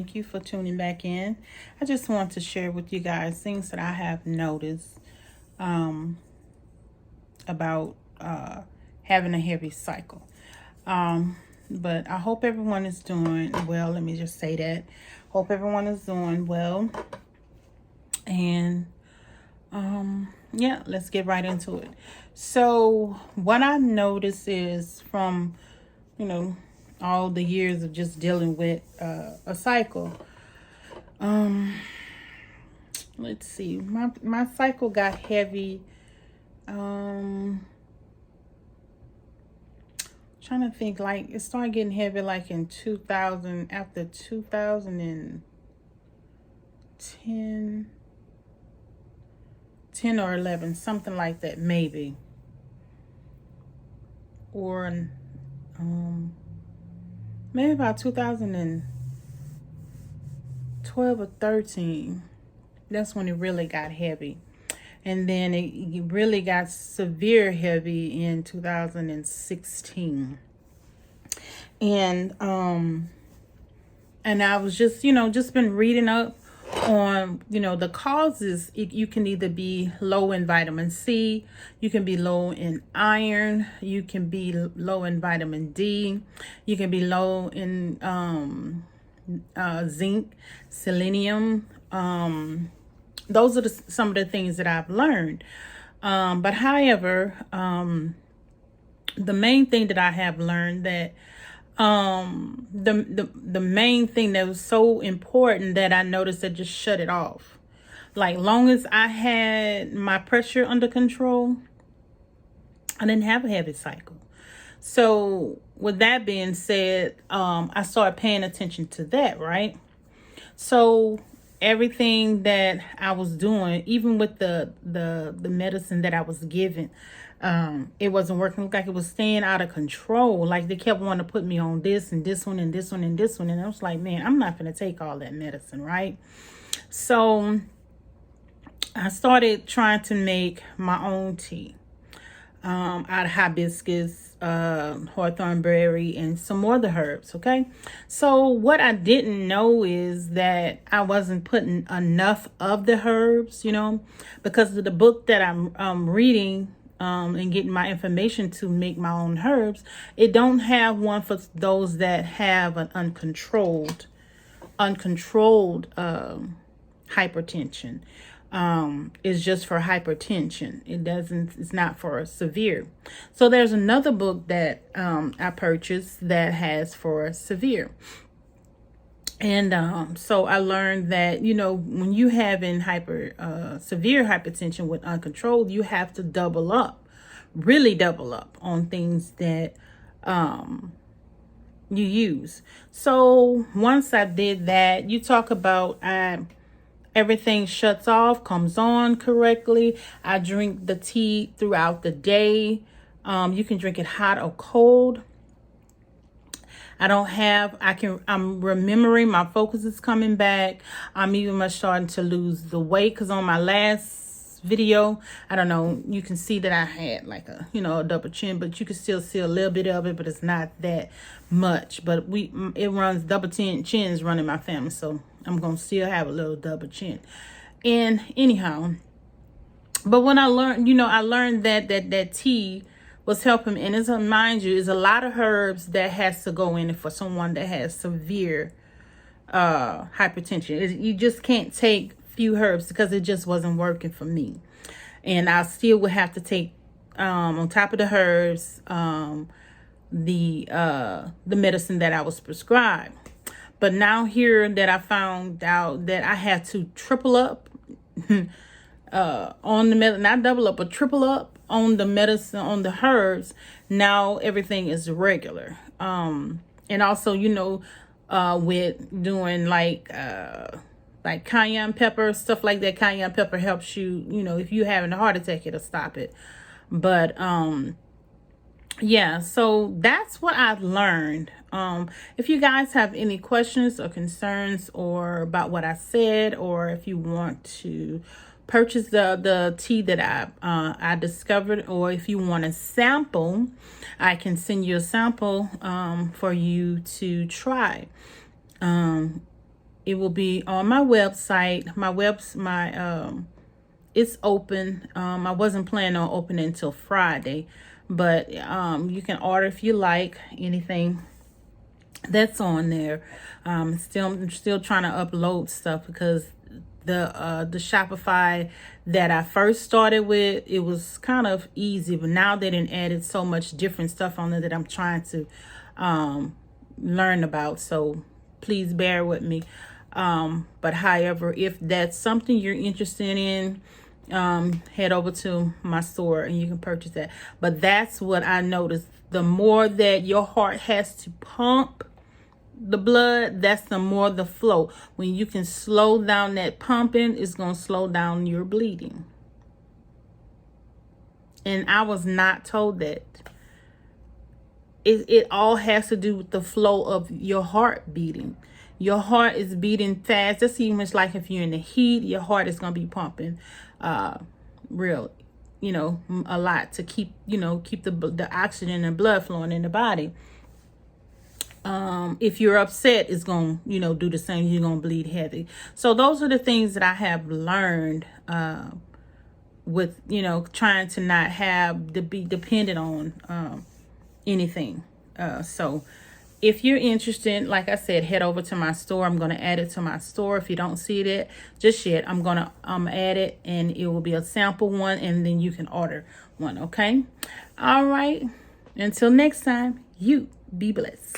Thank you for tuning back in. I just want to share with you guys things that I have noticed um, about having a heavy cycle. But I hope everyone is doing well. Let me just say that. Hope everyone is doing well. And yeah, let's get right into it. So what I noticed is from, you know, all the years of just dealing with a cycle. Let's see. My cycle got heavy. Trying to think, like it started getting heavy like in 2000, after 2010, 10 or 11, something like that, maybe. Or maybe about 2012 or 13. That's when it really got heavy. And then it really got severe heavy in 2016. And I was just, just been reading up on, the causes. You can either be low in vitamin C, you can be low in iron, you can be low in vitamin D, you can be low in zinc, selenium. Those are some of the things that I've learned. But however, the main thing that I have learned that the main thing that was so important that I noticed that just shut it off. Like long as I had my pressure under control, I didn't have a heavy cycle. So with that being said, I started paying attention to that, right? So everything that I was doing, even with the medicine that I was given, it wasn't working. Like it was staying out of control. Like they kept wanting to put me on this and this one and this one and this one. And I was like, man, I'm not going to take all that medicine, right? So I started trying to make my own tea out of hibiscus, hawthorn berry, and some more other herbs. Okay, so what I didn't know is that I wasn't putting enough of the herbs, because of the book that I'm reading and getting my information to make my own herbs. It don't have one for those that have an uncontrolled hypertension. Is just for hypertension. It's not for severe. So there's another book that I purchased that has for severe. And so I learned that, when you have in severe hypertension with uncontrolled, you have to really double up on things that you use. So once I did that, you talk about everything shuts off, comes on correctly. I drink the tea throughout the day. You can drink it hot or cold. I'm remembering, my focus is coming back. I'm even much starting to lose the weight, because on my last video, I don't know, you can see that I had like a double chin, but you can still see a little bit of it, but it's not that much. But it runs double chins running my family, so I'm gonna still have a little double chin. And anyhow, but when I learned, I learned that tea was helping. And it's, mind you, is a lot of herbs that has to go in for someone that has severe hypertension. You just can't take few herbs, because it just wasn't working for me. And I still would have to take on top of the herbs the medicine that I was prescribed. But now here that I found out that I had to triple up on the medicine, not double up, but triple up on the medicine, on the herbs. Now everything is regular. And also, with doing like cayenne pepper, stuff like that. Cayenne pepper helps you, if you're having a heart attack, it'll stop it. But yeah, so that's what I've learned. If you guys have any questions or concerns or about what I said, or if you want to purchase the tea that I discovered, or if you want a sample, I can send you a sample for you to try. It will be on my website. It's open. I wasn't planning on opening until Friday, but you can order if you like anything that's on there. I'm still trying to upload stuff because the Shopify that I first started with, it was kind of easy, but now they done added so much different stuff on there that I'm trying to learn about. So please bear with me. But however, if that's something you're interested in, head over to my store and you can purchase that. But that's what I noticed. The more that your heart has to pump the blood, that's the more the flow. When you can slow down that pumping, it's going to slow down your bleeding. And I was not told that. It all has to do with the flow of your heart beating. Your heart is beating fast. That's even much like if you're in the heat, your heart is going to be pumping real, a lot to keep the oxygen and blood flowing in the body. If you're upset, it's going to, do the same. You're going to bleed heavy. So those are the things that I have learned with, trying to not have to be dependent on anything. So if you're interested, like I said, head over to my store. I'm going to add it to my store. If you don't see it just yet, I'm going to add it, and it will be a sample one, and then you can order one. Okay. All right. Until next time, you be blessed.